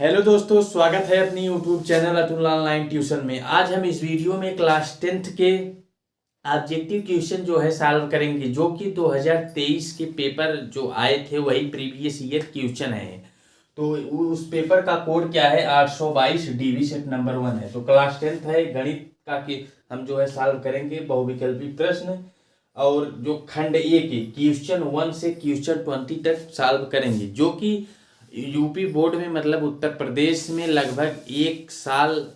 Hello दोस्तों, स्वागत है अपनी YouTube channel Atul online tuition में। आज हम इस वीडियो में क्लास 10th के ऑब्जेक्टिव क्वेश्चन जो है सॉल्व करेंगे, जो कि 2023 के पेपर जो आए थे वही प्रीवियस ईयर क्वेश्चन है। तो उस पेपर का कोड क्या है? 822 डीवी सेट नंबर 1 है। तो क्लास 10th है, गणित का कि हम जो है सॉल्व करेंगे बहुविकल्पी प्रश्न, और जो खंड ए के क्वेश्चन 1 से क्वेश्चन 20 तक सॉल्व करेंगे, जो कि यूपी बोर्ड में मतलब उत्तर प्रदेश में लगभग एक साल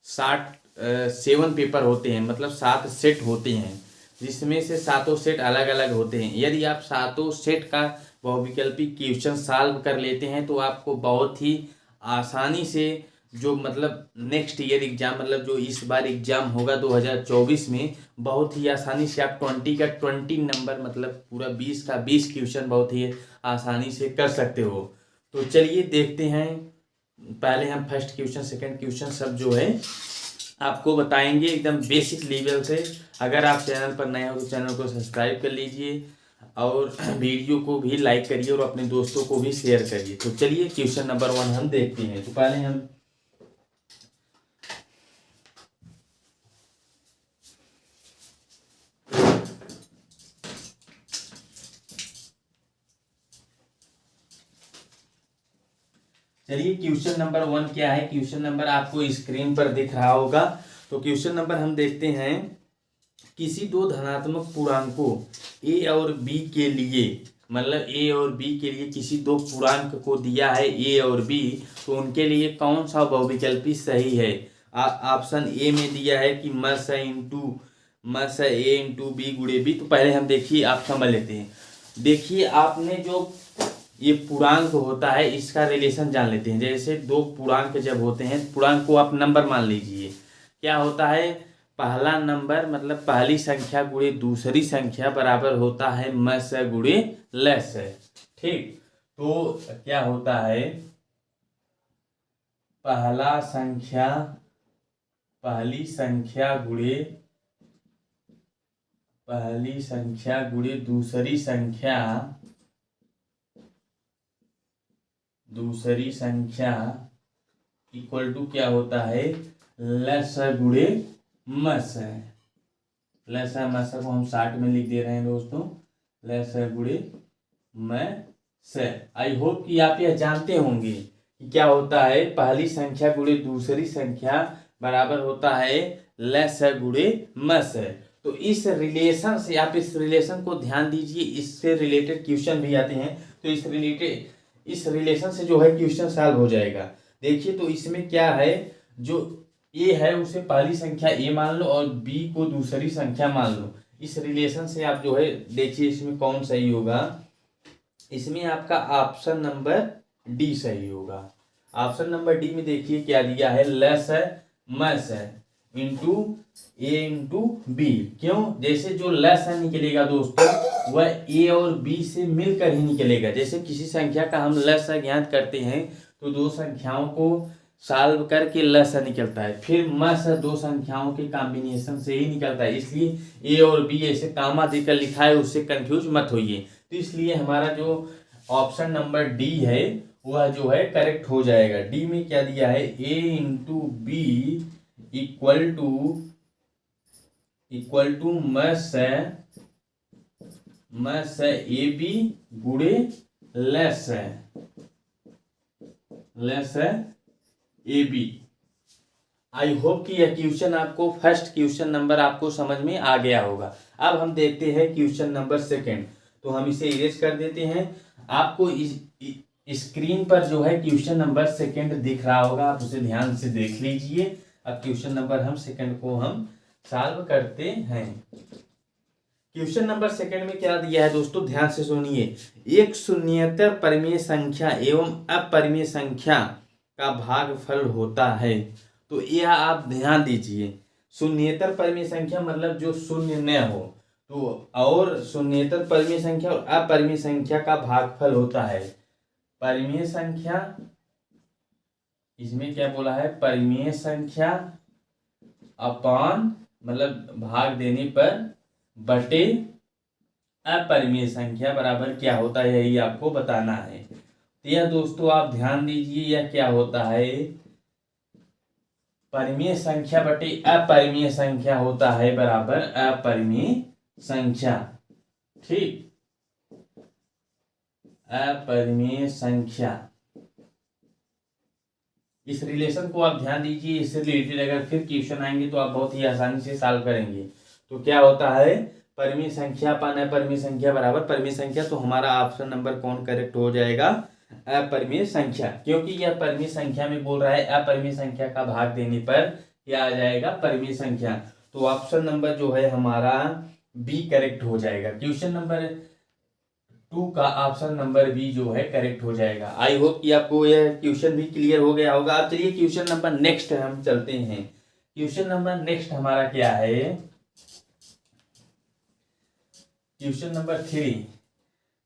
7 पेपर होते हैं, मतलब 7 सेट होते हैं, जिसमें से सातों सेट अलग अलग होते हैं। यदि आप सातों सेट का बहुविकल्पी क्वेश्चन सॉल्व कर लेते हैं तो आपको बहुत ही आसानी से जो मतलब नेक्स्ट ईयर एग्जाम, मतलब जो इस बार एग्जाम होगा 2024 में, बहुत ही आसानी से आप 20 का 20 नंबर, मतलब पूरा 20 का 20 क्वेश्चन बहुत ही आसानी से कर सकते हो। तो चलिए देखते हैं। पहले हम फर्स्ट क्वेश्चन, सेकंड क्वेश्चन सब जो है आपको बताएंगे एकदम बेसिक लेवल से। अगर आप चैनल पर नए हो तो चैनल को सब्सक्राइब कर लीजिए और वीडियो को भी लाइक करिए और अपने दोस्तों को भी शेयर करिए। तो चलिए क्वेश्चन नंबर 1 हम देखते हैं। तो पहले हम चलिए क्वेश्चन नंबर 1 क्या है। क्वेश्चन नंबर आपको स्क्रीन पर दिख रहा होगा। तो क्वेश्चन नंबर हम देखते हैं। किसी दो धनात्मक पूर्णांकों ए और बी के लिए, मतलब ए और बी के लिए किसी दो पूर्णांक को दिया है ए और बी, तो उनके लिए कौन सा बहुविकल्पी सही है? ऑप्शन ए में दिया है कि मस ए इंटू बी गुणे बी। तो पहले हम देखिए, आप समझ लेते हैं। देखिए, आपने जो ये पूर्णांक होता है इसका रिलेशन जान लेते हैं। जैसे दो पूर्णांक जब होते हैं, पूर्णांक को आप नंबर मान लीजिए। क्या होता है? पहला नंबर मतलब पहली संख्या गुणे दूसरी संख्या बराबर होता है मस गुणे लस। ठीक, तो क्या होता है? पहली संख्या गुणे दूसरी संख्या इक्वल टू क्या होता है? लस गुणे मस। लस मस को हम 60 में लिख दे रहे हैं दोस्तों, लस गुणे मस। आई होप कि आप यह जानते होंगे कि क्या होता है, पहली संख्या गुणे दूसरी संख्या बराबर होता है लस गुणे मस। तो इस रिलेशन से, आप इस रिलेशन को ध्यान दीजिए, इससे रिलेटेड क्वेश्चन भी आते हैं। तो इस रिलेशन से जो है क्वेश्चन सॉल्व हो जाएगा। देखिए, तो इसमें क्या है, जो ए है उसे पहली संख्या ए मान लो और बी को दूसरी संख्या मान लो। इस रिलेशन से आप जो है देखिए इसमें कौन सही होगा। इसमें आपका ऑप्शन नंबर डी सही होगा। ऑप्शन नंबर डी में देखिए क्या दिया है, लस मस इंटू ए इंटू बी। क्यों? जैसे जो लस निकलेगा दोस्तों वह ए और बी से मिलकर ही निकलेगा। जैसे किसी संख्या का हम लस ज्ञात करते हैं तो दो संख्याओं को सॉल्व करके लस निकलता है, फिर मस दो संख्याओं के कॉम्बिनेशन से ही निकलता है। इसलिए ए और बी ऐसे कामा देकर लिखा है, उससे कंफ्यूज मत होइए। तो इसलिए हमारा जो ऑप्शन नंबर डी है वह जो है करेक्ट हो जाएगा। डी में क्या दिया है, ए इंटू बी इक्वल टू मस ए बी गुणे लस ए बी। आई होप कि यह क्वेश्चन आपको, फर्स्ट क्वेश्चन नंबर आपको समझ में आ गया होगा। अब हम देखते हैं क्वेश्चन नंबर सेकंड। तो हम इसे इरेज कर देते हैं। आपको इस स्क्रीन पर जो है क्वेश्चन नंबर सेकंड दिख रहा होगा, आप उसे ध्यान से देख लीजिए। अब क्वेश्चन नंबर हम सेकंड को हम सॉल्व करते हैं। क्वेश्चन नंबर सेकंड में क्या दिया है दोस्तों, ध्यान से सुनिए। एक शून्येतर परिमेय संख्या एवं अपरिमेय संख्या का भागफल होता है। तो यह आप ध्यान दीजिए। शून्येतर परिमेय संख्या मतलब जो शून्य न हो, तो और शून्येतर परिमेय संख्या और अपरिमेय संख्या का भागफल होता है। परिमेय संख्या, इसमें क्या बोला है, परिमेय संख्या अपान मतलब भाग देने पर बटे अपरिमेय संख्या बराबर क्या होता है, यही आपको बताना है। तो यह दोस्तों आप ध्यान दीजिए, यह क्या होता है, परिमेय संख्या बटे अपरिमेय संख्या होता है बराबर अपरिमेय संख्या। ठीक, अपरिमेय संख्या, इस रिलेशन को आप ध्यान दीजिए। इससे रिलेटेड अगर फिर क्वेश्चन आएंगे तो आप बहुत ही आसानी से सॉल्व करेंगे। तो क्या होता है, परिमेय संख्या पान अपरिमेय संख्या बराबर परिमेय संख्या। तो हमारा ऑप्शन नंबर कौन करेक्ट हो जाएगा, अपरिमेय संख्या, क्योंकि यह परिमेय संख्या में बोल रहा है अपरिमेय संख्या का भाग देने पर क्या आ जाएगा, परिमेय संख्या। तो ऑप्शन नंबर जो है हमारा बी करेक्ट हो जाएगा। क्वेश्चन नंबर 2 का ऑप्शन नंबर बी जो है करेक्ट हो जाएगा। आई होप कि आपको यह क्वेश्चन भी क्लियर हो गया होगा। अब चलिए क्वेश्चन नंबर नेक्स्ट हम चलते हैं। क्वेश्चन नंबर नेक्स्ट हमारा क्या है, क्वेश्चन नंबर 3।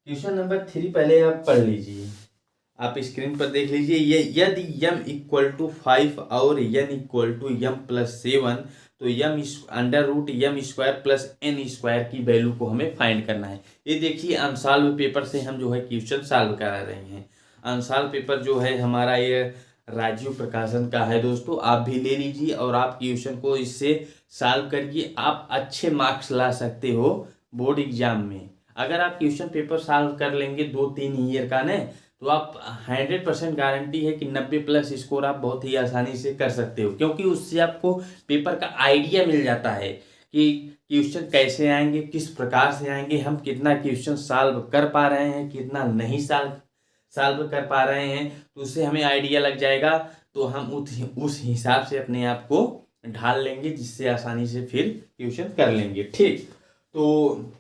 क्वेश्चन नंबर 3 पहले आप पढ़ लीजिए, आप स्क्रीन पर देख लीजिए। ये यदि m इक्वल टू 5 और n इक्वल टू m+7 तो m√m² प्लस n² की वैल्यू को हमें फाइंड करना है। ये देखिए अनसॉल्व पेपर से हम जो है क्वेश्चन सॉल्व करा रहे हैं। अनसॉल्व पेपर जो है हमारा ये राजीव प्रकाशन का है दोस्तों, आप भी ले लीजिए और आप क्वेश्चन को इससे सॉल्व करके आप अच्छे मार्क्स ला सकते हो बोर्ड एग्जाम में। अगर आप क्वेश्चन पेपर सॉल्व कर लेंगे 2-3 ईयर का न, तो आप 100% गारंटी है कि 90+ स्कोर आप बहुत ही आसानी से कर सकते हो, क्योंकि उससे आपको पेपर का आइडिया मिल जाता है कि क्वेश्चन कैसे आएंगे, किस प्रकार से आएंगे, हम कितना क्वेश्चन सॉल्व कर पा रहे हैं, कितना नहीं सॉल्व कर पा रहे हैं, तो उससे हमें आइडिया लग जाएगा। तो हम उस हिसाब से अपने आप को ढाल लेंगे, जिससे आसानी से फिर क्वेश्चन कर लेंगे। ठीक, तो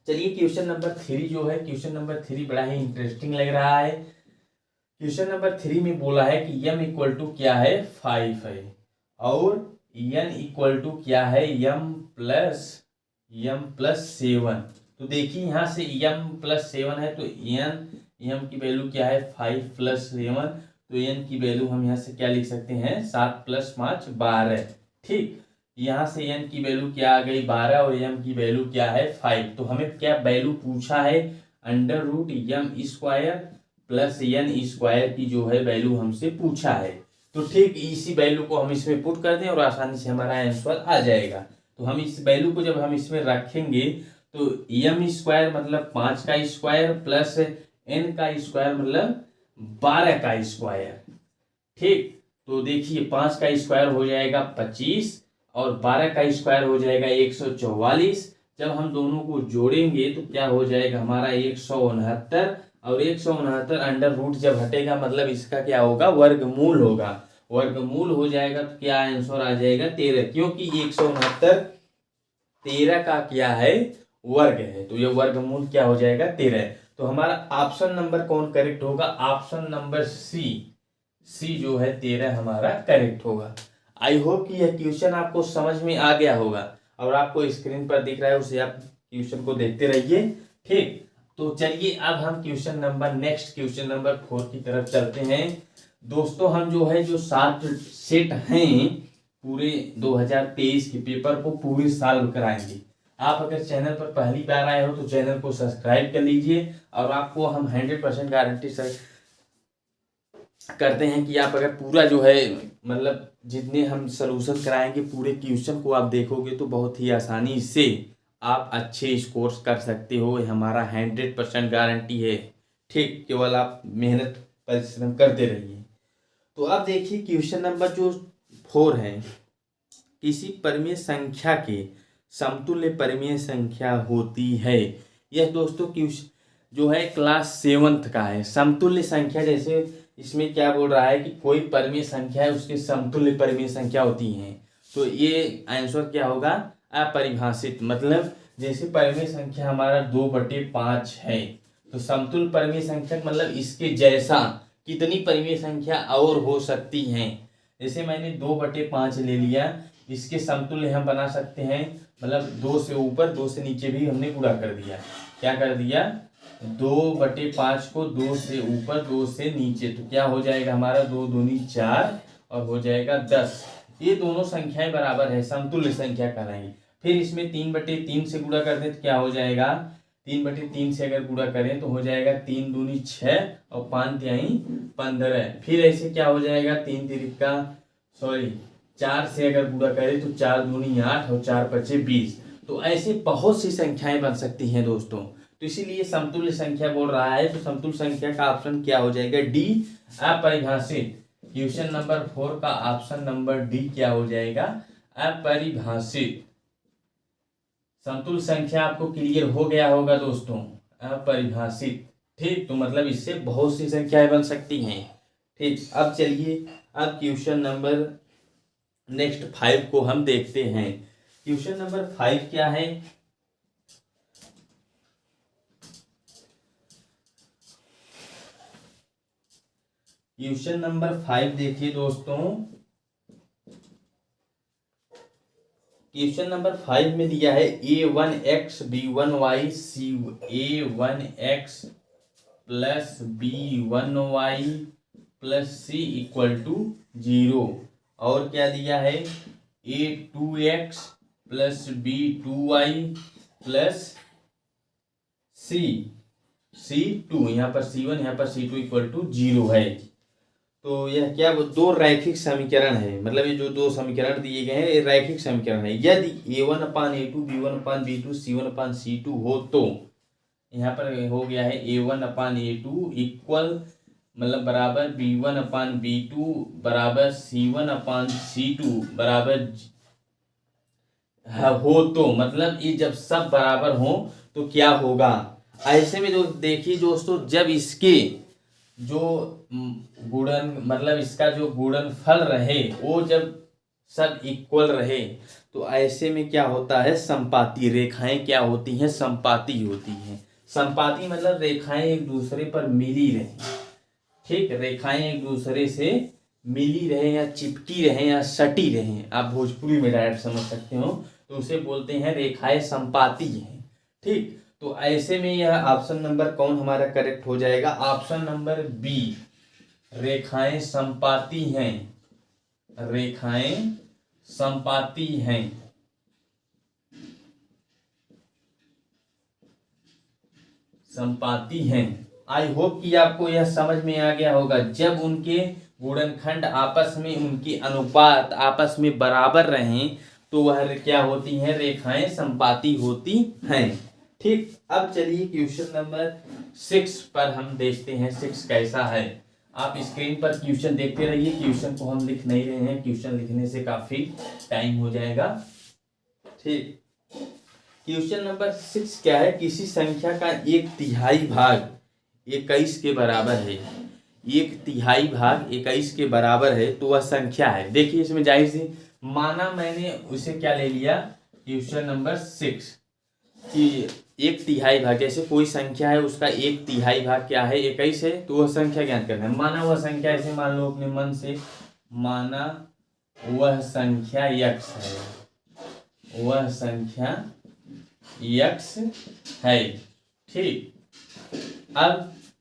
चलिए क्वेश्चन नंबर 3 जो है, क्वेश्चन नंबर 3 बड़ा ही इंटरेस्टिंग लग रहा है। क्वेश्चन नंबर 3 में बोला है कि m इक्वल टू क्या है, 5 है, और n इक्वल टू क्या है, m+7। तो देखिए यहाँ से m+7 है, तो m की वैल्यू क्या है, 5+7। तो n की वैल्यू हम यहाँ से क्या लिख सकते हैं, 7 + 5 12। ठीक, यहाँ से n की वैल्यू क्या आ गई, 12, और m की वैल्यू क्या है, 5। तो हमें क्या वैल्यू पूछा है, √m² प्लस n² की जो है वैल्यू हमसे पूछा है। तो ठीक इसी वैल्यू को हम इसमें पुट कर दें और आसानी से हमारा आंसर आ जाएगा। तो हम इस वैल्यू को जब हम इसमें रखेंगे तो m² मतलब 5 का स्क्वायर प्लस n का स्क्वायर मतलब 12 का स्क्वायर। ठीक, तो देखिए 5 का स्क्वायर हो जाएगा 25 और 12 का स्क्वायर हो जाएगा 144। जब हम दोनों को जोड़ेंगे तो क्या हो जाएगा हमारा 169, और 169 अंडर रूट जब हटेगा मतलब इसका क्या होगा, वर्गमूल होगा। वर्गमूल हो जाएगा तो क्या आंसर आ जाएगा, 13, क्योंकि 169 13 का क्या है, वर्ग है। तो ये वर्गमूल क्या हो जाएगा, 13। तो हमारा ऑप्शन नंबर कौन करेक्ट होगा, ऑप्शन नंबर सी जो है 13 हमारा करेक्ट होगा। आई होप कि यह क्वेश्चन आपको समझ में आ गया होगा, और आपको स्क्रीन पर दिख रहा है उसे आप क्वेश्चन को देखते रहिए। ठीक, तो चलिए अब हम क्वेश्चन नंबर 4 की तरफ चलते हैं। दोस्तों हम जो है जो 7 सेट हैं पूरे 2023 के पेपर को पूरे सॉल्व कराएंगे। आप अगर चैनल पर पहली बार आए हो तो चैनल को सब्सक्राइब कर लीजिए, और आपको हम 100% गारंटी से करते हैं कि आप अगर पूरा जो है मतलब जितने हम सलूशन कराएंगे पूरे क्वेश्चन को आप देखोगे तो बहुत ही आसानी से आप अच्छे स्कोर्स कर सकते हो। हमारा 100% गारंटी है। ठीक, केवल आप मेहनत परिश्रम करते रहिए। तो अब देखिए क्वेश्चन नंबर जो 4 है, किसी परिमेय संख्या के समतुल्य परिमेय संख्या होती है। यह दोस्तों क्वेश्चन जो है क्लास 7th का है। समतुल्य संख्या, जैसे इसमें क्या बोल रहा है कि कोई परिमेय संख्या है उसके समतुल्य परिमेय संख्या होती है, तो ये आंसर क्या होगा, अपरिभाषित। मतलब जैसे परिमेय संख्या हमारा 2/5 है, तो समतुल्य परिमेय संख्या मतलब इसके जैसा कितनी परिमेय संख्या और हो सकती हैं। जैसे मैंने 2/5 ले लिया, इसके समतुल्य हम बना सकते हैं, मतलब 2 से ऊपर 2 से नीचे भी हमने गुणा कर दिया। क्या कर दिया, 2/5 को 2 से ऊपर 2 से नीचे, तो क्या हो जाएगा हमारा 2 दूनी 4 और हो जाएगा 10। ये दोनों संख्याएं बराबर है, समतुल्य संख्या कहलाएंगी। फिर इसमें 3/3 से गुणा कर दें तो क्या हो जाएगा, 3/3 से अगर गुणा करें तो हो जाएगा 3 दूनी 6 और 5 तिहाई 15। फिर ऐसे क्या हो जाएगा 4 से अगर गुणा करें तो 4 दूनी 8 और 4 पचे 20। तो ऐसे बहुत सी संख्याएं बन सकती हैं दोस्तों। तो इसीलिए समतुल्य संख्या बोल रहा है, तो समतुल्य संख्या का ऑप्शन क्या हो जाएगा, डी अपरिभाषित। क्वेश्चन नंबर 4 का ऑप्शन नंबर डी क्या हो जाएगा, अपरिभाषित। समतुल्य संख्या आपको क्लियर हो गया होगा दोस्तों, अपरिभाषित। ठीक, तो मतलब इससे बहुत सी संख्याएं बन सकती हैं। ठीक, अब चलिए अब क्वेश्चन नंबर नेक्स्ट 5 को हम देखते हैं। क्वेश्चन नंबर 5 क्या है, क्वेश्चन नंबर 5 देखिए दोस्तों। क्वेश्चन नंबर 5 में दिया है a1x b1y c a1x plus b1y plus c equal to 0। और क्या दिया है a2x plus b2y plus c2, यहाँ पर c1 यहाँ पर c2 इक्वल टू 0 है। तो यह क्या दो रैखिक समीकरण है, मतलब ये जो दो समीकरण दिए गए हैं ये रैखिक समीकरण है। यदि a1/a2 b1/b2 c1/c2 हो तो यहाँ पर हो गया है a1/a2 इक्वल मतलब बराबर b1/b2 बराबर c1/c2 बराबर हो तो, मतलब ये जब सब बराबर हो तो क्या होगा। ऐसे में जो देखिए दोस्तों, जब इसके जो गुणन मतलब इसका जो गुणनफल रहे वो जब सब इक्वल रहे तो ऐसे में क्या होता है, संपाती रेखाएं क्या होती हैं, संपाती होती हैं। संपाती मतलब रेखाएं एक दूसरे पर मिली रहे। ठीक, रेखाएं एक दूसरे से मिली रहे या चिपकी रहे या सटी रहे, आप भोजपुरी में डायरेक्ट समझ सकते हो, तो उसे बोलते हैं रेखाएं संपाती हैं। ठीक, तो ऐसे में यह ऑप्शन नंबर कौन हमारा करेक्ट हो जाएगा, ऑप्शन नंबर बी, रेखाएं संपाती हैं, रेखाएं संपाती हैं। संपाती हैं। आई होप कि आपको यह समझ में आ गया होगा। जब उनके गुणनखंड आपस में उनकी अनुपात आपस में बराबर रहें तो वह क्या होती हैं, रेखाएं संपाती होती हैं। ठीक, अब चलिए क्वेश्चन नंबर 6 पर हम देखते हैं 6 कैसा है। आप स्क्रीन पर क्वेश्चन देखते रहिए, क्वेश्चन को हम लिख नहीं रहे हैं, क्वेश्चन लिखने से काफी टाइम हो जाएगा। ठीक, क्वेश्चन नंबर 6 क्या है, किसी संख्या का 1/3 भाग 21 के बराबर है, 1/3 भाग 21 के बराबर है तो वह संख्या है। देखिए इसमें जाहिर सी माना मैंने उसे क्या ले लिया, क्वेश्चन नंबर 6 कि 1/3 भाग, जैसे कोई संख्या है उसका 1/3 भाग क्या है 21 है, तो वह संख्या ज्ञात करना है। माना वह संख्या, ऐसे मान लो अपने मन से, माना वह संख्या x है, वह संख्या x है। ठीक, अब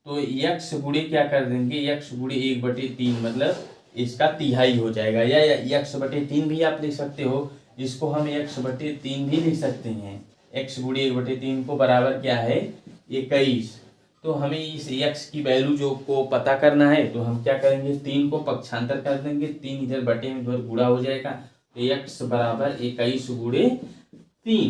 तो x गुणे क्या कर देंगे, x गुणे 1/3 मतलब इसका तिहाई हो जाएगा, या x/3 भी आप लिख सकते हो, इसको हम x/3 भी लिख सकते हैं। x गुणे 1/3 को बराबर क्या है 21। तो हमें इस x की वैल्यू जो को पता करना है, तो हम क्या करेंगे 3 को पक्षांतर कर देंगे, 3 इधर बटे में इधर गुणा हो जाएगा, तो x बराबर 21 गुणे 3,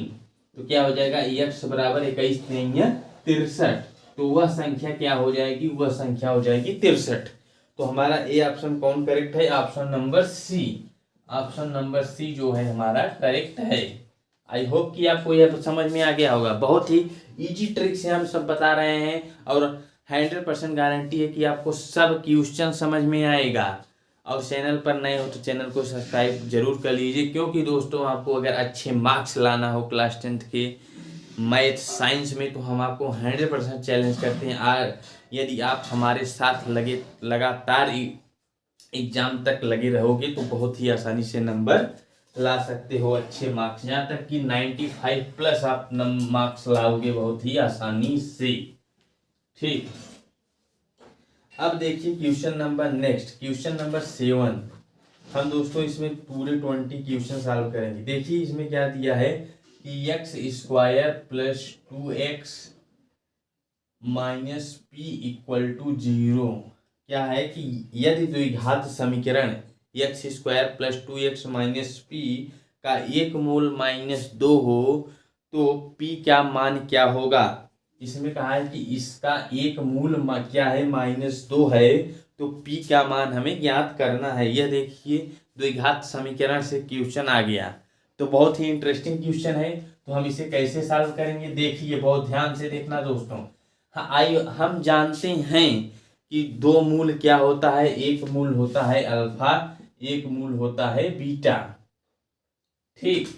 तो क्या हो जाएगा x बराबर 21 3 63, तो वह संख्या क्या हो जाएगी, वह संख्या हो जाएगी 63। तो हमारा ए ऑप्शन कौन करेक्ट है, option number C, option number C जो है हमारा करेक्ट है। आई होप कि आपको यह समझ में आ गया होगा। बहुत ही इजी ट्रिक से हम सब बता रहे हैं और 100% गारंटी है कि आपको सब क्वेश्चन समझ में आएगा। और चैनल पर नए हो तो चैनल को सब्सक्राइब जरूर कर लीजिए, क्योंकि दोस्तों आपको अगर अच्छे मार्क्स लाना हो क्लास 10th के मैथ साइंस में तो हम आपको 100% चैलेंज करते हैं। और यदि आप हमारे साथ लगातार एग्जाम तक लगे रहोगे तो बहुत ही आसानी से नंबर ला सकते हो, अच्छे मार्क्स, यहाँ तक कि 95+ आप मार्क्स लाओगे बहुत ही आसानी से। ठीक, अब देखिए question number next, question number 7 हम दोस्तों इसमें पूरे 20 क्वेश्चन सॉल्व करेंगे। देखिए इसमें क्या दिया है कि x² + 2x minus P equal to 0 क्या है कि यदि द्विघात समीकरण x square plus 2x minus P का एक मूल -2 हो तो p क्या मान क्या होगा। इसमें कहा है कि इसका एक मूल क्या है -2 है, तो p क्या मान हमें ज्ञात करना है। यह देखिए द्विघात समीकरण से क्वेश्चन आ गया, तो बहुत ही इंटरेस्टिंग क्वेश्चन है। तो हम इसे कैसे सॉल्व करेंगे, देखिए बहुत ध्यान से देखना दोस्तों। हाँ आइए, हम जानते हैं कि दो मूल क्या होता है, एक मूल होता है अल्फा, एक मूल होता है बीटा। ठीक,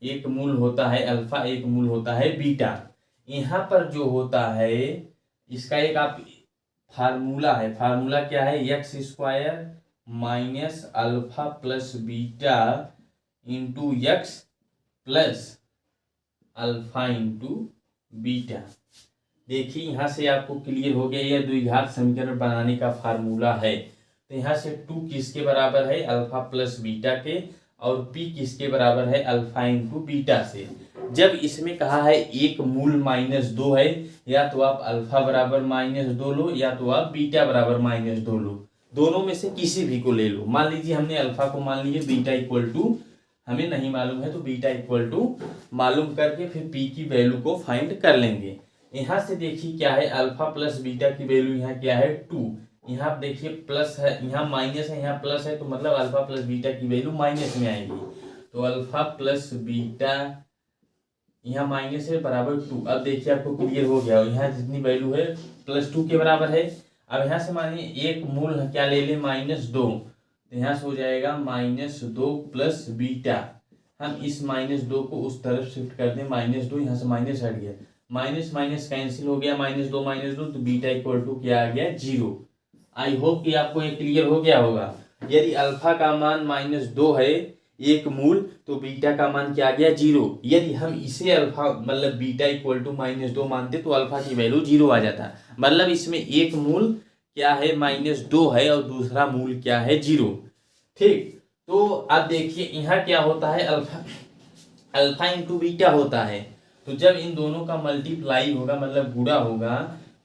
एक मूल होता है अल्फा, एक मूल होता है बीटा। यहाँ पर जो होता है इसका एक आप फार्मूला है, फार्मूला क्या है, x square minus alpha plus beta into x plus alpha into beta. देखिए यहाँ से आपको क्लियर हो गया, यह द्विघात समीकरण बनाने का फार्मूला है। तो यहाँ से 2 किसके बराबर है, अल्फा प्लस बीटा के, और p किसके बराबर है, अल्फा इंटू बीटा से। जब इसमें कहा है एक मूल -2 है, या तो आप अल्फा बराबर -2 लो या तो आप बीटा बराबर -2 लो, दोनों में से किसी भी को ले लो। मान लीजिए हमने अल्फा को मान लीजिए, बीटा इक्वल टू हमें नहीं मालूम है, तो बीटा इक्वल टू मालूम करके फिर p की वैल्यू को फाइंड कर लेंगे। यहाँ से देखिए क्या है, अल्फा प्लस बीटा की वैल्यू यहाँ क्या है 2, यहाँ आप देखिए प्लस है, यहाँ माइनस है, यहाँ प्लस है, तो मतलब अल्फा प्लस बीटा की वैल्यू माइनस में आएगी। तो अल्फा प्लस बीटा यहाँ माइनस है बराबर 2। अब देखिए आपको क्लियर हो गया, यहाँ जितनी वैल्यू है +2 के बराबर है। अब यहाँ से मानिए एक मूल क्या ले ले, -2, तो यहाँ से हो जाएगा -2 प्लस बीटा। हम इस -2 को उस तरफ शिफ्ट कर दें, -2 यहाँ से माइनस हट गया, माइनस माइनस कैंसिल हो गया, -2 तो बीटा इक्वल टू क्या आ गया, 0। आई होप कि आपको ये क्लियर हो गया होगा। यदि अल्फा का मान -2 है एक मूल, तो बीटा का मान क्या आ गया, 0। यदि हम इसे अल्फा मतलब बीटा इक्वल टू -2 मानते तो अल्फा की वैल्यू 0 आ जाता। मतलब इसमें एक मूल क्या है, -2 है, और दूसरा मूल क्या है, 0। ठीक, तो अब देखिए यहाँ क्या होता है, अल्फा इंटू बीटा होता है। तो जब इन दोनों का मल्टीप्लाई होगा मतलब गुणा होगा,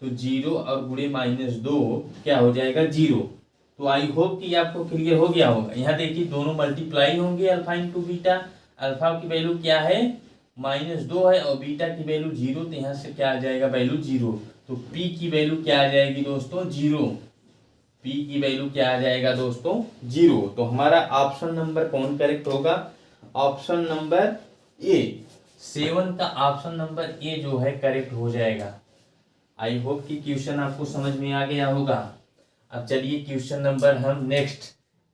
तो 0 और गुणे -2 क्या हो जाएगा, 0। तो आई होप कि आपको क्लियर हो गया होगा। यहाँ देखिए दोनों मल्टीप्लाई होंगे, अल्फा इंटू बीटा। अल्फा की वैल्यू क्या है, -2 है, और बीटा की वैल्यू 0, तो यहाँ से क्या आ जाएगा, वैल्यू 0। तो p की वैल्यू क्या आ जाएगी दोस्तों, 0। p की वैल्यू क्या आ जाएगा दोस्तों, 0। तो हमारा ऑप्शन नंबर कौन करेक्ट होगा, ऑप्शन नंबर ए, 7 का ऑप्शन नंबर ए जो है करेक्ट हो जाएगा। आई होप कि क्वेश्चन आपको समझ में आ गया होगा। अब चलिए क्वेश्चन नंबर हम नेक्स्ट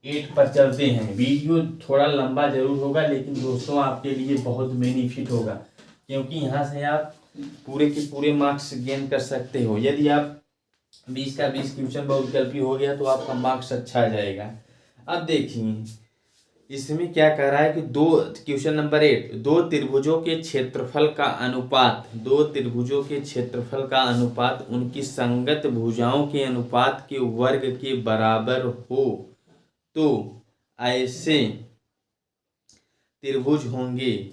8 पर चलते हैं। वीडियो थोड़ा लंबा जरूर होगा, लेकिन दोस्तों आपके लिए बहुत बेनिफिट होगा, क्योंकि यहाँ से आप पूरे के पूरे मार्क्स गेन कर सकते हो। यदि आप 20 का 20 क्वेश्चन बहुविकल्पी हो गया तो आपका मार्क्स अच्छा आ जाएगा। अब देखिए इसमें क्या कह रहा है कि क्वेश्चन नंबर 8, दो त्रिभुजों के क्षेत्रफल का अनुपात, दो त्रिभुजों के क्षेत्रफल का अनुपात उनकी संगत भुजाओं के अनुपात के वर्ग के बराबर हो तो ऐसे त्रिभुज होंगे।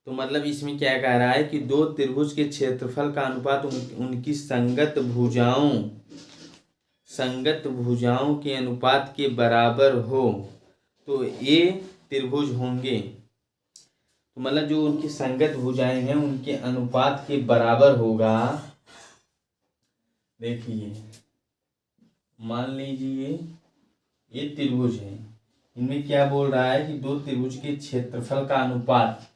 तो मतलब इसमें क्या कह रहा है कि दो त्रिभुज के क्षेत्रफल का अनुपात उनकी संगत भुजाओं के अनुपात के बराबर हो तो ये त्रिभुज होंगे। तो मतलब जो उनकी संगत भुजाएं हैं उनके अनुपात के बराबर होगा। देखिए मान लीजिए ये त्रिभुज है, इनमें क्या बोल रहा है कि दो त्रिभुज के क्षेत्रफल का अनुपात,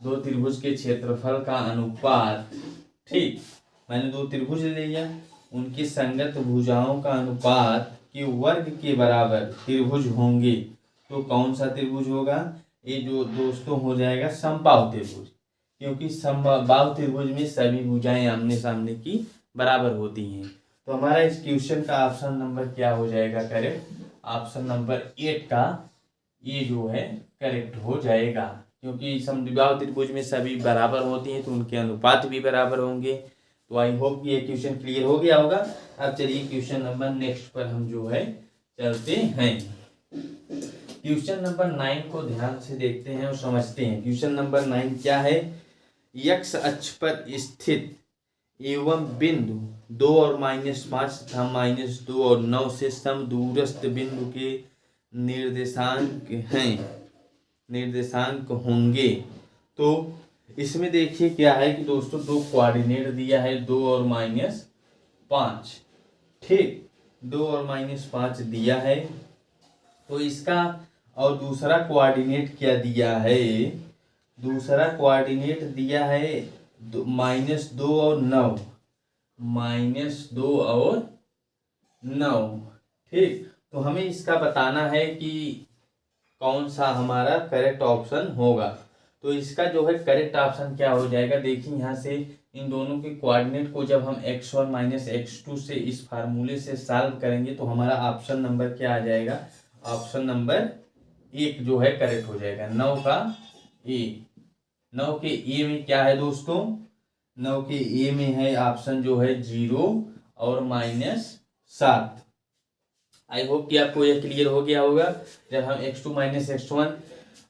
दो त्रिभुज के क्षेत्रफल का अनुपात, ठीक, मैंने दो त्रिभुज ले लिया, उनकी संगत भुजाओं का अनुपात के वर्ग के बराबर त्रिभुज होंगे। तो कौन सा त्रिभुज होगा, ये जो दोस्तों हो जाएगा समबाहु त्रिभुज, क्योंकि समबाहु त्रिभुज में सभी भुजाएं आमने सामने की बराबर होती हैं। तो हमारा इस क्वेश्चन का ऑप्शन नंबर क्या हो जाएगा करेक्ट, ऑप्शन नंबर 8 का ये जो है करेक्ट हो जाएगा, क्योंकि समबाहु त्रिभुज में सभी बराबर होती हैं तो उनके अनुपात भी बराबर होंगे। तो आई होप ये क्वेश्चन क्लियर हो गया होगा। अब चलिए क्वेश्चन नंबर नेक्स्ट पर हम जो है चलते हैं। क्वेश्चन नंबर 9 को ध्यान से देखते हैं और समझते हैं। क्वेश्चन नंबर 9 क्या है, x अक्ष पर स्थित एवं बिंदु 2 और -5 तथा -2 और 9 से समदूरस्थ बिंदु के निर्देशांक होंगे। तो इसमें देखिए क्या है कि दोस्तों दो कोऑर्डिनेट दिया है 2 और -5, ठीक, 2 और -5 दिया है। तो इसका और दूसरा कोऑर्डिनेट क्या दिया है, दूसरा कोऑर्डिनेट दिया है -2 और 9, -2 और 9, ठीक। तो हमें इसका बताना है कि कौन सा हमारा करेक्ट ऑप्शन होगा। तो इसका जो है करेक्ट ऑप्शन क्या हो जाएगा, देखिए यहाँ से इन दोनों के कोऑर्डिनेट को जब हम x1 - x2 से इस फार्मूले से सॉल्व करेंगे तो हमारा ऑप्शन नंबर क्या आ जाएगा, ऑप्शन नंबर 1 जो है करेक्ट हो जाएगा। 9 का ए, 9 के ए में क्या है दोस्तों, 9 के ए में है ऑप्शन जो है 0 और -7। आई होप कि आपको यह क्लियर हो गया होगा। जब हम x2 - x1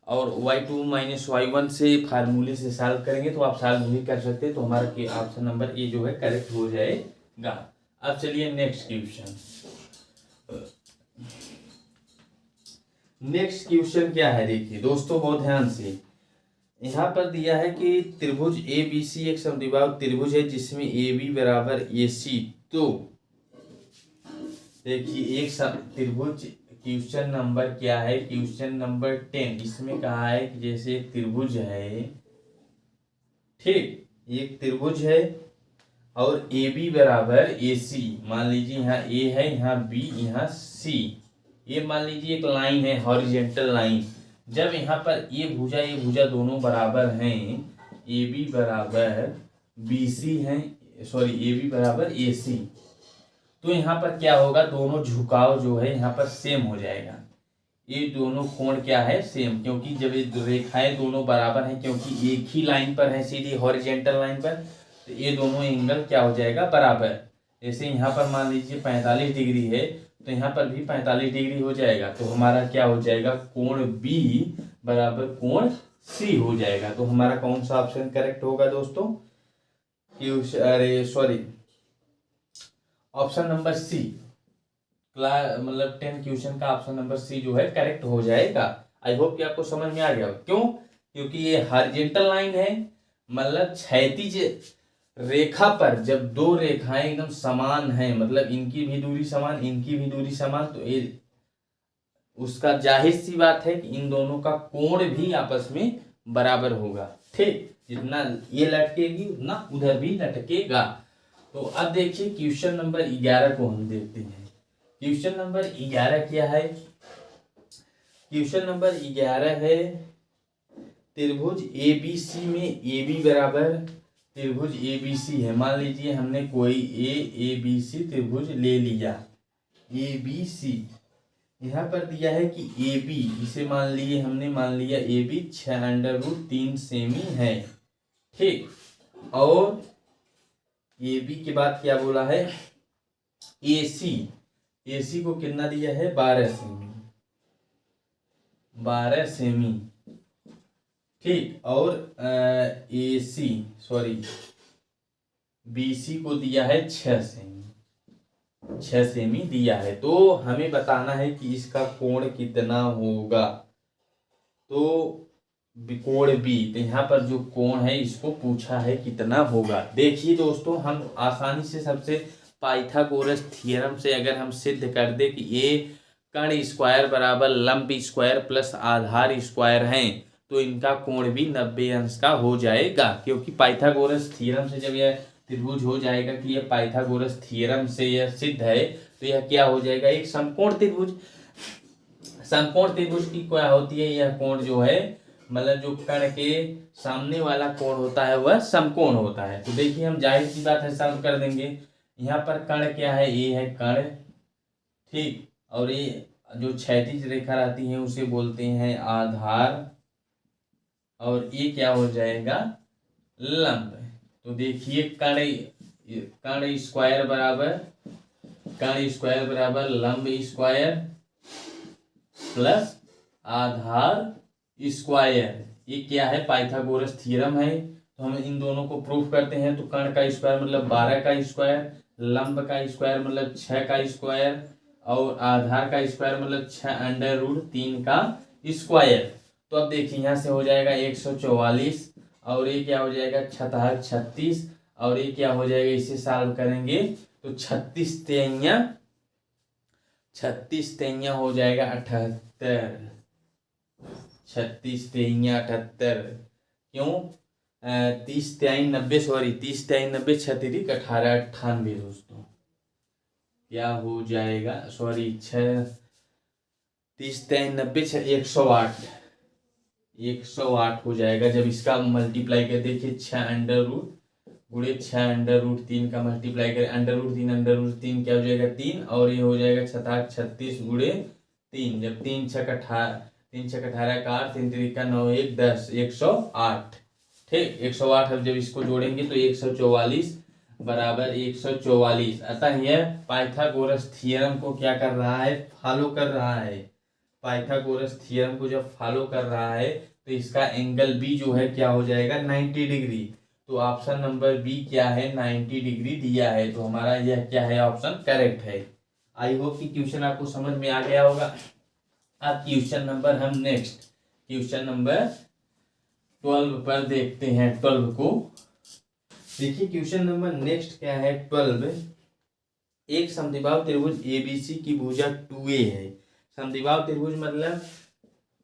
और y2 - y1 से फार्मूले से सॉल्व करेंगे तो आप सॉल्व भी कर सकते हैं। तो हमारा ऑप्शन नंबर ए जो है करेक्ट हो जाएगा। अब चलिए नेक्स्ट क्वेश्चन। नेक्स्ट क्वेश्चन क्या है, देखिए दोस्तों बहुत ध्यान से। यहाँ पर दिया है कि त्रिभुज ABC एक समद्विबाहु त्रिभुज है जिसमें AB बराबर AC। तो देखिए एक त्रिभुज, क्वेश्चन नंबर क्या है, क्वेश्चन नंबर 10। इसमें कहा है कि जैसे एक त्रिभुज है, ठीक, एक त्रिभुज है और AB बराबर AC। मान लीजिए यहाँ A है, यहाँ B, यहाँ C। ये मान लीजिए एक लाइन है, हॉरिजेंटल लाइन। जब यहाँ पर ये भुजा दोनों बराबर हैं, AB बराबर BC है, सॉरी AB बराबर AC, तो यहाँ पर क्या होगा, दोनों झुकाव जो है यहाँ पर सेम हो जाएगा। ये दोनों कोण क्या है, सेम, क्योंकि जब ये रेखाएं दोनों बराबर हैं, क्योंकि एक ही लाइन पर है सीधी हॉरिजेंटल लाइन पर, तो ये दोनों एंगल क्या हो जाएगा, बराबर। जैसे यहाँ पर मान लीजिए 45 डिग्री है तो यहाँ पर भी 45 डिग्री हो जाएगा। तो हमारा क्या हो जाएगा, कोण B बराबर कोण C हो जाएगा। तो हमारा कौन सा ऑप्शन करेक्ट होगा दोस्तों, ऑप्शन नंबर सी, मतलब 10 क्वेश्चन का ऑप्शन नंबर सी जो है करेक्ट हो जाएगा। आई होप कि आपको समझ में आ गया। क्यों, क्योंकि ये हॉरिजॉन्टल लाइन है, मतलब क्षैतिज रेखा पर जब दो रेखाएं एकदम समान हैं, मतलब इनकी भी दूरी समान, इनकी भी दूरी समान, तो ये उसका जाहिर सी बात है कि इन दोनों का कोण भी आपस में बराबर होगा, ठीक। जितना ये लटकेगी उतना उधर भी लटकेगा। तो अब देखिए क्वेश्चन नंबर 11 को हम देखते हैं। क्वेश्चन नंबर 11 क्या है, क्वेश्चन नंबर 11 है त्रिभुज ABC में AB बराबर, त्रिभुज ABC है, मान लीजिए हमने कोई ABC त्रिभुज ले लिया, ABC। यहाँ पर दिया है कि AB, इसे मान लिए हमने, मान लिया AB 6√3 सेमी है, ठीक। और AB के बाद क्या बोला है, AC को कितना दिया है, 12 सेमी, 12 सेमी, ठीक। और BC को दिया है 6 सेमी, 6 सेमी दिया है। तो हमें बताना है कि इसका कोण कितना होगा। तो कोण B, तो यहाँ पर जो कोण है इसको पूछा है कितना होगा। देखिए दोस्तों, हम आसानी से सबसे पाइथागोरस थ्योरम से अगर हम सिद्ध कर दे कि ये कर्ण स्क्वायर बराबर लंब स्क्वायर प्लस आधार स्क्वायर हैं, तो इनका कोण भी 90 अंश का हो जाएगा। क्योंकि पाइथागोरस थ्योरम से जब यह त्रिभुज हो जाएगा कि यह पाइथागोरस थ्योरम से यह सिद्ध है, तो यह क्या हो जाएगा, एक समकोण त्रिभुज। समकोण त्रिभुज की क्या होती है, यह कोण जो है, मतलब जो कर्ण के सामने वाला कोण होता है वह समकोण होता है। तो देखिए हम जाहिर सी बात है सॉल्व कर देंगे। यहाँ पर कर्ण क्या है, ये है कर्ण, ठीक। और ये जो क्षैतिज रेखा रहती है उसे बोलते हैं आधार, और ये क्या हो जाएगा, लंब। तो देखिए कर्ण स्क्वायर बराबर लंब स्क्वायर प्लस आधार स्क्वायर, ये क्या है, पाइथागोरस थ्योरम है। तो हम इन दोनों को प्रूफ करते हैं। तो कर्ण का स्क्वायर मतलब 12 का स्क्वायर, लंब का स्क्वायर मतलब 6 का स्क्वायर, और आधार का स्क्वायर मतलब 6√3 का स्क्वायर। तो अब देखिए यहाँ से हो जाएगा 144, और ये क्या हो जाएगा 36, और ये क्या हो जाएगा, इसे सॉल्व करेंगे तो 36 हो जाएगा 78। 36 3 78, क्यों 30 3 90, सॉरी 30 3 90, 36 18 98 दोस्तों, क्या हो जाएगा, सॉरी 30 3 90 108, 108 हो जाएगा। जब इसका मल्टीप्लाई कर देखिए 6√3 का मल्टीप्लाई करें, √3 क्या हो जाएगा 3, और ये हो जाएगा 36 गुणे 3, जब 3 6 18, 3 6 18 का 8, 3 3 का 9 1 10, 108। ठीक, 108। अब जब इसको जोड़ेंगे तो 144 बराबर 144। अतः यह पाइथागोरस थ्योरम को क्या कर रहा है, फॉलो कर रहा है। पाइथागोरस थ्योरम को जब फॉलो कर रहा है तो इसका एंगल बी जो है क्या हो जाएगा 90 डिग्री। तो ऑप्शन नंबर बी क्या है 90 डिग्री दिया है, तो हमारा यह क्या है ऑप्शन करेक्ट है। आई होप कि क्वेश्चन आपको समझ में आ गया होगा। अब क्वेश्चन नंबर हम नेक्स्ट क्वेश्चन नंबर 12 पर देखते हैं। 12 को देखिए, क्वेश्चन नंबर नेक्स्ट क्या है 12। एक समद्विबाहु त्रिभुज एबीसी की भुजा 2a है। समद्विबाहु त्रिभुज मतलब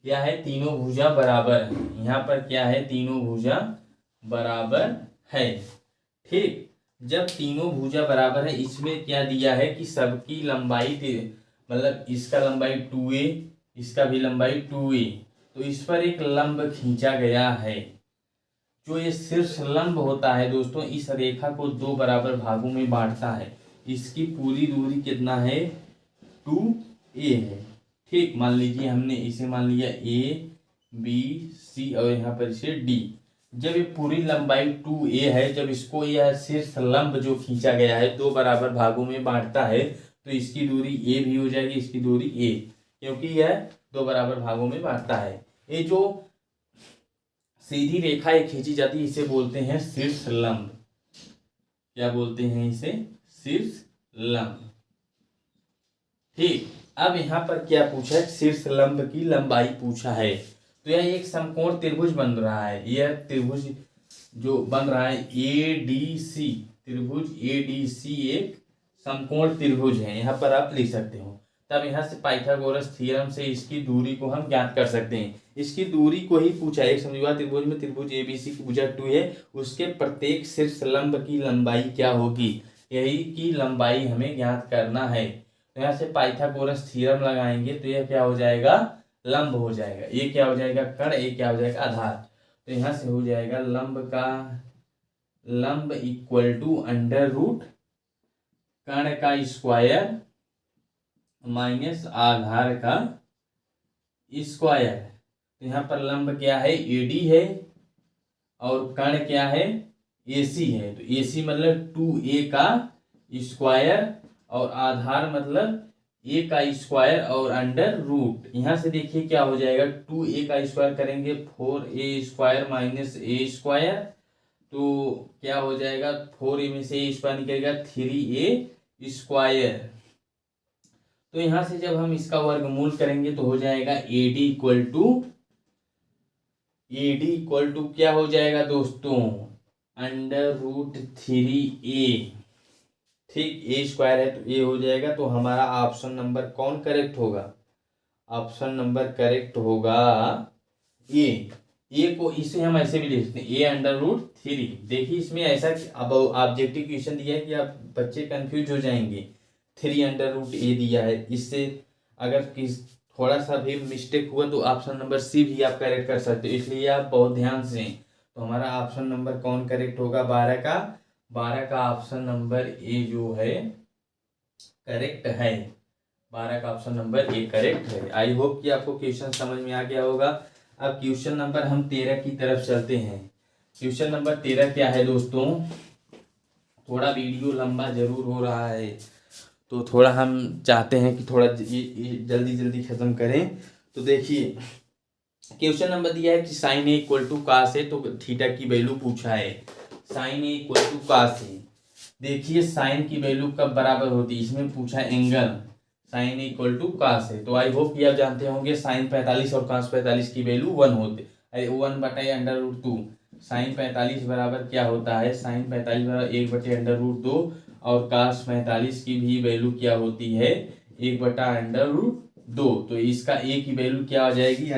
क्या है, तीनों भुजा बराबर है। यहाँ पर क्या है, तीनों भुजा बराबर है। ठीक, जब तीनों भुजा बराबर है, इसमें क्या दिया है कि सबकी लंबाई मतलब इसका लंबाई 2a, इसका भी लंबाई 2a, तो इस पर एक लंब खींचा गया है। जो ये शीर्ष लंब होता है दोस्तों, इस रेखा को दो बराबर भागों में बांटता है। इसकी पूरी दूरी कितना है 2a है। ठीक, मान लीजिए हमने इसे मान लिया a b c और यहाँ पर इसे d। जब ये पूरी लंबाई 2a है, जब इसको यह शीर्ष लंब जो खींचा गया है दो बराबर भागों में बांटता है, तो इसकी दूरी a भी हो जाएगी, इसकी दूरी a, क्योंकि यह दो बराबर भागों में बांटता है। ये जो सीधी रेखा ये खींची जाती है इसे बोलते हैं शीर्ष लंब। क्या बोलते हैं इसे, शीर्ष लंब। ठीक, अब यहाँ पर क्या पूछा है, शीर्ष लंब की लंबाई पूछा है। तो यह एक समकोण त्रिभुज बन रहा है। यह त्रिभुज जो बन रहा है ADC, त्रिभुज ADC एक समकोण त्रिभुज है, यहाँ पर आप लिख सकते हो। तब यहाँ से पाइथागोरस थ्योरम से इसकी दूरी को हम ज्ञात कर सकते हैं। इसकी दूरी को ही पूछा है। एक समद्विबाहु त्रिभुज में त्रिभुज ABC की भुजा 2 है, उसके प्रत्येक शीर्ष लंब की लंबाई क्या होगी, यही की लंबाई हमें ज्ञात करना है। तो यहाँ से पाइथागोरस थ्योरम लगाएंगे तो यह क्या हो जाएगा, लंब हो जाएगा। ये क्या हो जाएगा कर्ण, ये क्या हो जाएगा आधार। तो यहाँ से हो जाएगा लंब इक्वल टू √ कर्ण का स्क्वायर माइनस आधार का स्क्वायर। तो यहाँ पर लंब क्या है AD है, और कर्ण क्या है AC है। तो AC मतलब 2a का स्क्वायर, और आधार मतलब a का स्क्वायर और √। यहाँ से देखिए क्या हो जाएगा, 2a का स्क्वायर करेंगे 4a square minus a square, तो क्या हो जाएगा 4a में से a स्क्वायर निकलेगा 3a स्क्वायर। तो यहाँ से जब हम इसका वर्गमूल करेंगे तो हो जाएगा AD इक्वल टू क्या हो जाएगा दोस्तों, √3a। ठीक, a स्क्वायर है तो a हो जाएगा। तो हमारा ऑप्शन नंबर कौन करेक्ट होगा, ऑप्शन नंबर करेक्ट होगा a को इसे हम ऐसे भी लिख सकते हैं a√3। देखिए इसमें ऐसा अब ऑब्जेक्टिव क्वेश्चन दिया है कि आप बच्चे कंफ्यूज हो जाएंगे। 3√a दिया है, इससे अगर किस थोड़ा सा भी मिस्टेक हुआ तो ऑप्शन नंबर सी भी आप करेक्ट कर सकते हो, इसलिए आप बहुत ध्यान से। तो हमारा ऑप्शन नंबर कौन करेक्ट होगा, 12 का ऑप्शन नंबर ए जो है करेक्ट है। 12 का ऑप्शन नंबर ए करेक्ट है। आई होप कि आपको क्वेश्चन समझ में आ गया होगा। अब क्वेश्चन नंबर हम 13 की तरफ चलते हैं। क्वेश्चन नंबर 13 क्या है दोस्तों, थोड़ा वीडियो लंबा जरूर हो रहा है, तो थोड़ा हम चाहते हैं कि थोड़ा जल्दी जल्दी ख़त्म करें। तो देखिए क्वेश्चन नंबर दिया है कि sign A equal to cos है, तो थीटा की वैल्यू पूछा है। Sign A equal to cos है, देखिए साइन की वैल्यू कब बराबर होती है, इसमें पूछा angle sine A equal to cos है। तो आई होप कि आप जानते होंगे साइन 45 और कास 45 की वैल्यू 1 होते, 1/√2। साइन 45 बराबर क्या होता है, साइन 45 बराबर 1/√2 और कास 45 की भी वैल्यू क्या होती है, 1/√2। तो इसका ए की वैल्यू क्या हो जाएगी,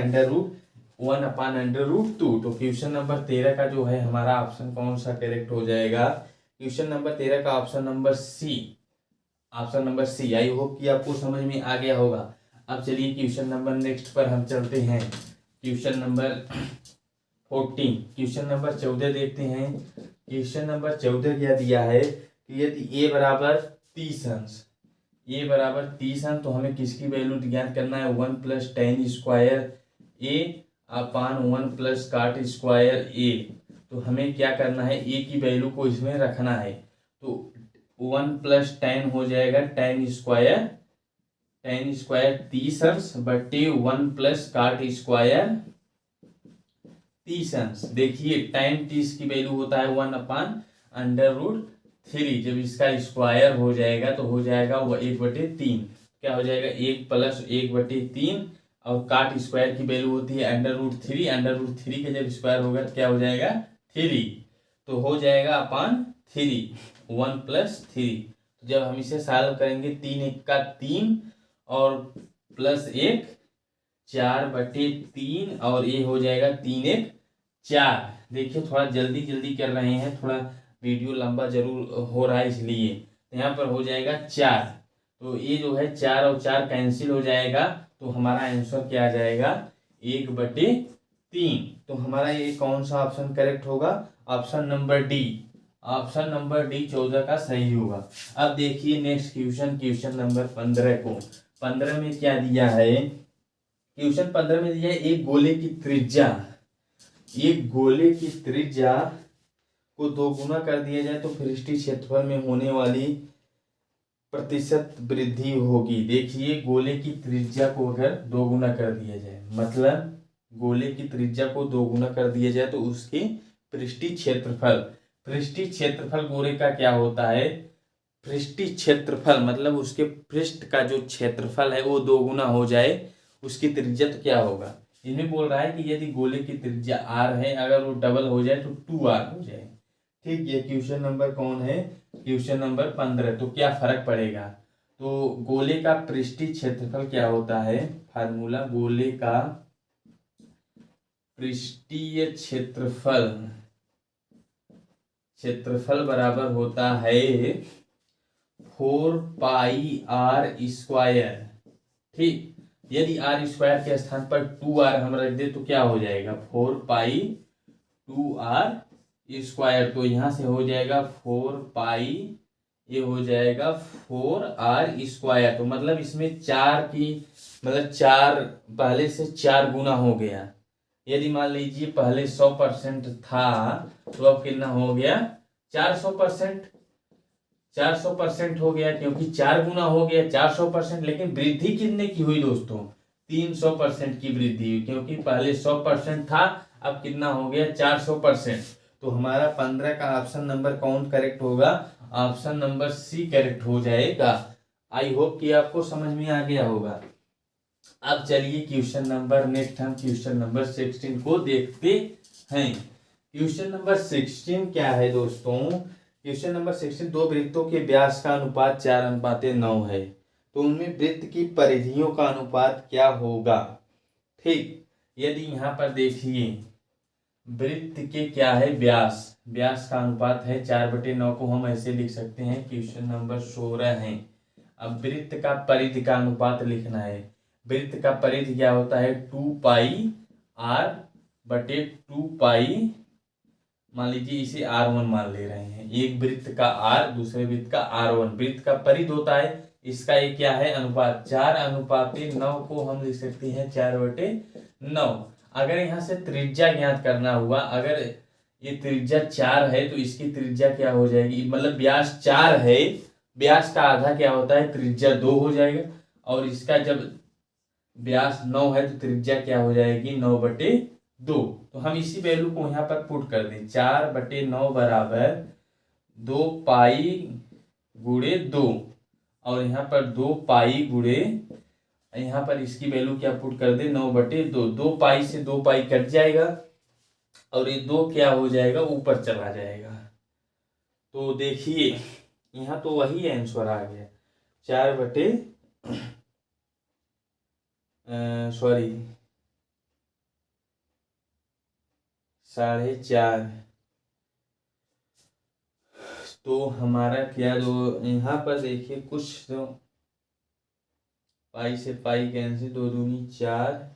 √1/√2। तो क्वेश्चन नंबर 13 का जो है हमारा ऑप्शन कौन सा करेक्ट हो जाएगा, क्वेश्चन नंबर 13 का option number C, option number C. I hope कि आपको समझ में आ गया होगा। अब चलिए क्वेश्चन नंबर नेक्स्ट पर हम चलते हैं, क्वेश्चन नंबर 14, क्वेश्चन नंबर 14 देखते हैं। क्वेश्चन नंबर 14 क्या दिया है कि यदि ए बराबर 30 अंश, ए बराबर 30 अंश, तो हमें किसकी वैल्यू ज्ञात करना है, 1 + tan स्क्वायर ए अपान 1 + cot स्क्वायर ए। तो हमें क्या करना है, ए की वैल्यू को इसमें रखना है। तो 1 + tan हो जाएगा tan स्क्वायर 30 अंश बटे 1 + cot स्क्वायर 30 अंश। देखिए tan 30 की वैल्यू होता है 1/√3। जब इसका स्क्वायर हो जाएगा तो हो जाएगा वो 1/3। क्या हो जाएगा, 1 + 1/3 और काट स्क्वायर की वैल्यू होती है √3। √3 के जब स्क्वायर होगा तो क्या हो जाएगा 3, तो हो जाएगा अपान 3, 1 + 3। तो जब हम इसे सॉल्व करेंगे 3 × 1 = 3 और +1 4/3 और ये हो जाएगा 3 × 1 = 4। देखिए थोड़ा जल्दी जल्दी कर रहे हैं, थोड़ा वीडियो लंबा जरूर हो रहा है इसलिए। तो यहाँ पर हो जाएगा 4, तो ये जो है 4 और 4 कैंसिल हो जाएगा, तो हमारा आंसर क्या आ जाएगा 1/3। तो हमारा ये कौन सा ऑप्शन करेक्ट होगा, option number D, option number D 14 का सही होगा। अब देखिए नेक्स्ट क्वेश्चन, क्वेश्चन नंबर 15 को। 15 में क्या दिया है, क्वेश्चन 15 में दिया है एक गोले की त्रिज्या को 2 गुना कर दिया जाए तो पृष्ठीय क्षेत्रफल में होने वाली प्रतिशत वृद्धि होगी। देखिए गोले की त्रिज्या को अगर 2 गुना कर दिया जाए, मतलब गोले की त्रिज्या को 2 गुना कर दिया जाए तो उसके पृष्ठीय क्षेत्रफल गोले का क्या होता है, पृष्ठीय क्षेत्रफल मतलब उसके पृष्ठ का जो क्षेत्रफल है वो 2 गुना हो जाए उसकी त्रिज्या, तो क्या होगा। इन्हें बोल रहा है कि यदि गोले की त्रिज्या r है, अगर वो डबल हो जाए तो 2r हो जाए। ठीक, ये क्वेश्चन नंबर कौन है, क्वेश्चन नंबर 15। तो क्या फर्क पड़ेगा, तो गोले का पृष्ठीय क्षेत्रफल क्या होता है, फार्मूला गोले का पृष्ठीय क्षेत्रफल बराबर होता है 4πr²। ठीक, यदि r स्क्वायर के स्थान पर 2r हम रख दे तो क्या हो जाएगा 4π2r²। तो यहाँ से हो जाएगा 4π, ये हो जाएगा 4r²। तो मतलब इसमें 4 की मतलब 4 पहले से 4 गुना हो गया। यदि मान लीजिए पहले 100% था तो अब कितना हो गया 400%, 400% हो गया, क्योंकि 4 गुना हो गया 400%। लेकिन वृद्धि कितने की हुई दोस्तों, 300% की वृद्धि हुई, क्योंकि पहले 100% था अब कितना हो गया 400%। तो हमारा 15 का ऑप्शन नंबर कौन करेक्ट होगा, ऑप्शन नंबर सी करेक्ट हो जाएगा। आई होप कि आपको समझ में आ गया होगा। अब चलिए क्वेश्चन नंबर नेक्स्ट हम क्वेश्चन नंबर 16 को देखते हैं। क्वेश्चन नंबर 16 क्या है दोस्तों, क्वेश्चन नंबर 16, 2 वृत्तों के व्यास का अनुपात 4:9 है, तो उनमें वृत्त की परिधियों का अनुपात क्या होगा। ठीक, यदि यहाँ पर देखिए वृत्त के क्या है व्यास का अनुपात है 4/9 को हम ऐसे लिख सकते हैं, क्वेश्चन नंबर 16 है। अब वृत्त का परिधि का अनुपात लिखना है, वृत्त का परिधि क्या होता है 2πr/2π, मान लीजिए इसे r1 मान ले रहे हैं, एक वृत्त का r दूसरे वृत्त का r1, वृत्त का परिधि होता है, इसका ये क्या है अनुपात 4:9 को हम लिख सकते हैं 4/9। अगर यहाँ से त्रिज्या ज्ञात करना हुआ, अगर ये त्रिज्या 4 है तो इसकी त्रिज्या क्या हो जाएगी, मतलब व्यास 4 है, व्यास का आधा क्या होता है त्रिज्या 2 हो जाएगा, और इसका जब व्यास 9 है तो त्रिज्या क्या हो जाएगी 9/2। तो हम इसी वैल्यू को यहाँ पर पुट कर दें, 4/9 बराबर 2 पाई गुणे 2, और यहाँ पर 2 पाई गुणे, यहाँ पर इसकी वैल्यू क्या पुट कर दे 9/2। 2 पाई से 2 पाई कट जाएगा और ये 2 क्या हो जाएगा ऊपर चला जाएगा। तो देखिए यहाँ तो वही आंसर आ गया, 4/, सॉरी 4.5। तो हमारा क्या, जो यहाँ पर देखिए कुछ जो पाई से पाई कैंसिल, 2 दूनी 4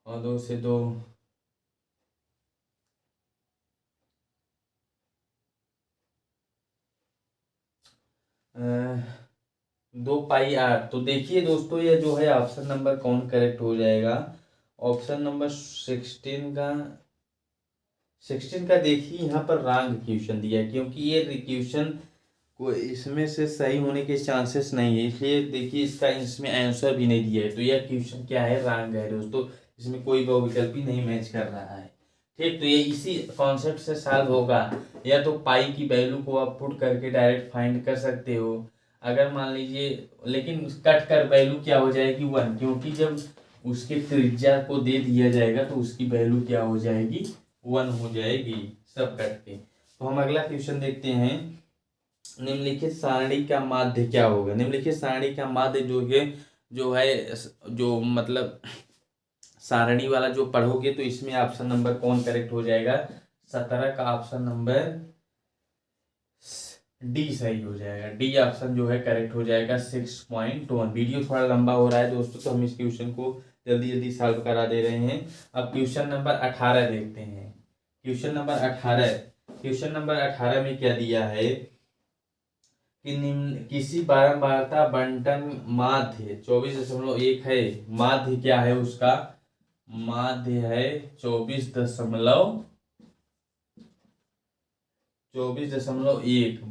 और 2 से 2, अ, 2 पाई 8। तो देखिए दोस्तों ये जो है ऑप्शन नंबर कौन करेक्ट हो जाएगा, ऑप्शन नंबर 16 का देखिए यहाँ पर रॉन्ग क्वेश्चन दिया है, क्योंकि ये क्वेश्चन को इसमें से सही होने के चांसेस नहीं है, इसलिए देखिए इसका इसमें आंसर भी नहीं दिया है। तो यह क्वेश्चन क्या है, रॉन्ग है दोस्तों, इसमें कोई विकल्प ही नहीं मैच कर रहा है। ठीक, तो ये इसी कॉन्सेप्ट से सॉल्व होगा, या तो पाई की वैल्यू को आप पुट करके डायरेक्ट फाइंड कर सकते हो, अगर मान लीजिए, लेकिन कट कर वैल्यू क्या हो जाएगी 1, क्योंकि जब उसके त्रिज्या को दे दिया जाएगा तो उसकी वैल्यू क्या हो जाएगी 1 हो जाएगी सब कट के। तो हम अगला क्वेश्चन देखते हैं, निम्नलिखित सारणी का माध्य क्या होगा। निम्नलिखित सारणी का माध्य जो मतलब सारणी वाला जो पढ़ोगे तो इसमें ऑप्शन नंबर कौन करेक्ट हो जाएगा, 17 का ऑप्शन नंबर डी सही हो जाएगा। डी ऑप्शन जो है करेक्ट हो जाएगा 6.1। वीडियो थोड़ा लंबा हो रहा है दोस्तों, तो हम इस क्वेश्चन को जल्दी जल्दी सॉल्व करा दे रहे हैं। अब क्वेश्चन नंबर 18 देखते हैं। क्वेश्चन नंबर 18 में क्या दिया है कि निम्न किसी बारंबारता बंटन माध्य 24.1 है, माध्य क्या है उसका, माध्य है 24.1,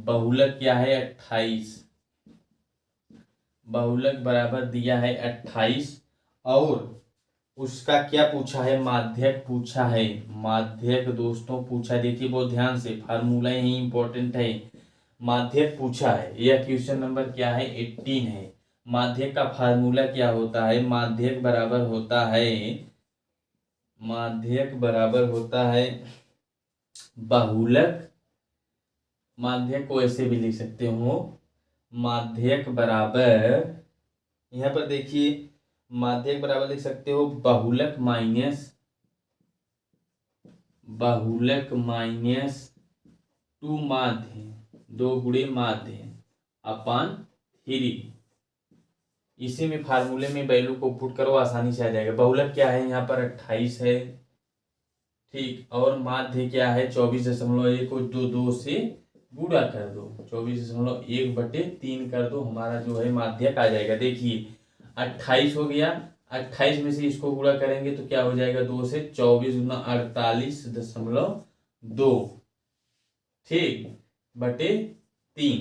बहुलक क्या है 28, बहुलक बराबर दिया है 28, और उसका क्या पूछा है, माध्यक पूछा है। माध्यक दोस्तों पूछा, देखिए बहुत ध्यान से, फार्मूला ही इंपॉर्टेंट है। माध्यक पूछा है, यह क्वेश्चन नंबर क्या है 18 है। माध्यक का फार्मूला क्या होता है, माध्यक बराबर होता है बहुलक, माध्यक को ऐसे भी लिख सकते हो, माध्यक बराबर, यहाँ पर देखिए माध्यक बराबर लिख सकते हो बहुलक माइनस 2 माध्य, 2 गुणे माध्य अपान 3। इसी में फार्मूले में वैल्यू को पुट करो, आसानी से आ जाएगा। बहुलक क्या है यहाँ पर 28 है, ठीक, और माध्य क्या है 24.1 को 2 से गुणा कर दो, 24.1/3 कर दो, हमारा जो है माध्यक आ जाएगा। देखिए 28 हो गया, 28 में से इसको गुणा करेंगे तो क्या हो जाएगा 2 से, 24 गुना 48.2, ठीक, बटे 3।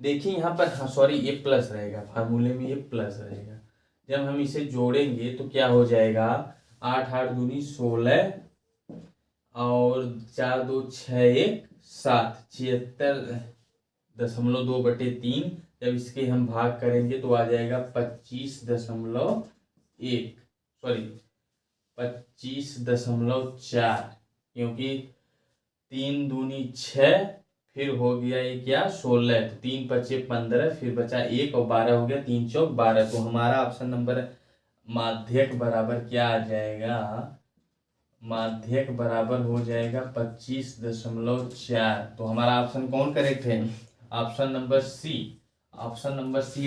देखिए यहाँ पर, हाँ सॉरी ये प्लस रहेगा, फार्मूले में ये प्लस रहेगा। जब हम इसे जोड़ेंगे तो क्या हो जाएगा, 8 दूनी 16 और 4 2 6 1 7, 76.2/3। जब इसके हम भाग करेंगे तो आ जाएगा 25.4, क्योंकि 3 दूनी 6, फिर हो गया ये क्या 16, तो 3 5 15, फिर बचा 1 और 12 हो गया, 3 चौक 12। तो हमारा ऑप्शन नंबर माध्यक बराबर क्या आ जाएगा, माध्यक बराबर हो जाएगा 25.4। तो हमारा ऑप्शन कौन करेक्ट है, ऑप्शन नंबर सी,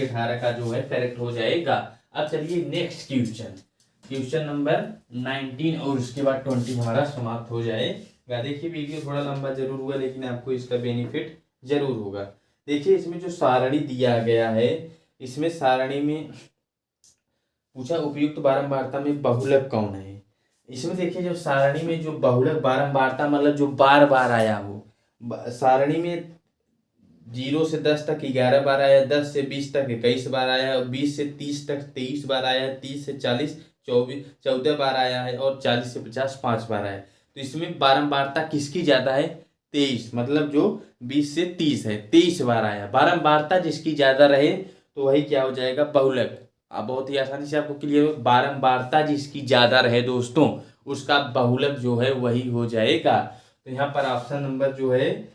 18 का जो है करेक्ट हो जाएगा। अब चलिए नेक्स्ट क्वेश्चन नंबर 19 और उसके बाद 20 हमारा समाप्त हो जाएगा। देखिए वीडियो थोड़ा लंबा जरूर हुआ, लेकिन आपको इसका बेनिफिट जरूर होगा। देखिए इसमें जो सारणी दिया गया है, इसमें सारणी में पूछा उपयुक्त बारंबारता में बहुलक कौन है। इसमें देखिए जो सारणी में जो बहुलक बारंबारता मतलब जो बार बार आया हो, सारणी में 0 से 10 तक 11 बार आया, 10 से 20 तक 21 बार आया, और 20 से 30 तक 23 बार आया है, 30 से 40 14 बार आया है, और 40 से 50 5 बार आया है। तो इसमें बारंबारता किसकी ज़्यादा है? 23, मतलब जो 20 से 30 है 23 बार आया। बारंबारता जिसकी ज़्यादा रहे तो वही क्या हो जाएगा? बहुलक। अब बहुत ही आसानी से आपको क्लियर हो, बारंबारता जिसकी ज़्यादा रहे दोस्तों उसका बहुलक जो है वही हो जाएगा। तो यहाँ पर ऑप्शन नंबर जो है,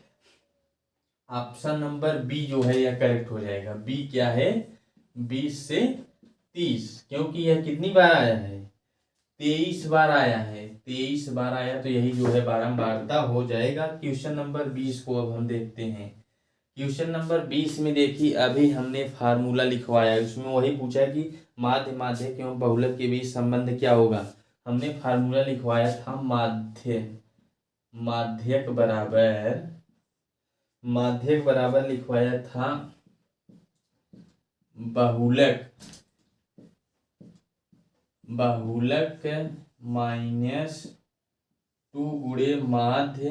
ऑप्शन नंबर बी जो है यह करेक्ट हो जाएगा। बी क्या है? 20 से 30, क्योंकि यह कितनी बार आया है? 23 बार आया है। 23 बार आया तो यही जो है बारंबारता हो जाएगा। क्वेश्चन नंबर 20 को अब हम देखते हैं। क्वेश्चन नंबर 20 में देखिए, अभी हमने फार्मूला लिखवाया है, उसमें वही पूछा है कि माध्य माध्यक एवं बहुलक के बीच संबंध क्या होगा। हमने फार्मूला लिखवाया था माध्यक बराबर लिखवाया था बहुलक -2 गुणे माध्य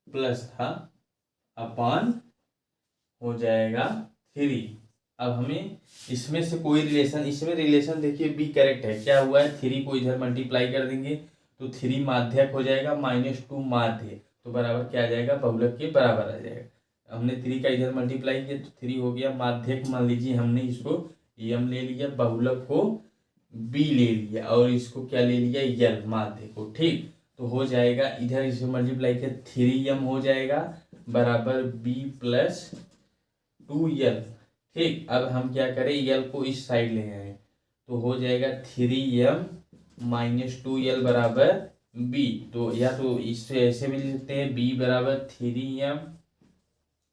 प्लस था अपान हो जाएगा 3। अब हमें इसमें से कोई रिलेशन, इसमें रिलेशन देखिए बी करेक्ट है। क्या हुआ है? 3 को इधर मल्टीप्लाई कर देंगे तो 3 माध्यक हो जाएगा, -2 माध्य, तो बराबर क्या आ जाएगा? बहुलक के बराबर आ जाएगा। हमने 3 का इधर मल्टीप्लाई किया तो 3 हो गया। माध्यक मान लीजिए हमने इसको एम ले लिया, बहुलक को बी ले लिया, और इसको क्या ले लिया? यल, माध्य को। ठीक, तो हो जाएगा इधर इसे मल्टीप्लाई किया 3m हो जाएगा बराबर b प्लस 2l। ठीक, अब हम क्या करें? यल को इस साइड ले आए तो हो जाएगा 3m -2l बराबर b। तो या तो इससे ऐसे भी लिख सकते हैं, b बराबर 3m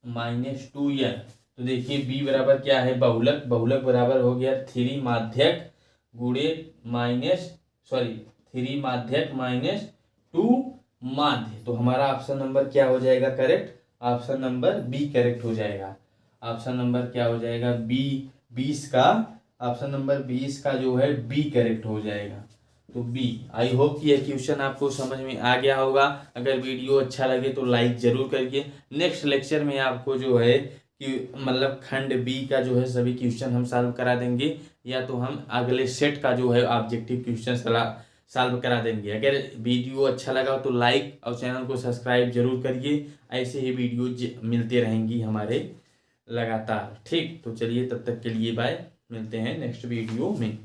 -2l। तो देखिए b बराबर क्या है? बहुलक। बहुलक बराबर हो गया 3 माध्यक गुणे -3 माध्यक -2 माध्य। तो हमारा ऑप्शन नंबर क्या हो जाएगा correct? Option number B correct हो जाएगा। ऑप्शन नंबर क्या हो जाएगा? बी। 20 का ऑप्शन नंबर 20 का जो है बी करेक्ट हो जाएगा। तो बी। आई होप कि यह क्वेश्चन आपको समझ में आ गया होगा। अगर वीडियो अच्छा लगे तो लाइक जरूर करिए। नेक्स्ट लेक्चर में आपको जो है कि मतलब खंड बी का जो है सभी क्वेश्चन हम सॉल्व करा देंगे, या तो हम अगले सेट का जो है ऑब्जेक्टिव क्वेश्चन सॉल्व करा देंगे। अगर वीडियो अच्छा लगा तो लाइक और चैनल को सब्सक्राइब जरूर करिए। ऐसे ही वीडियो मिलते रहेंगी हमारे लगातार। ठीक, तो चलिए तब तक के लिए बाय, मिलते हैं नेक्स्ट वीडियो में।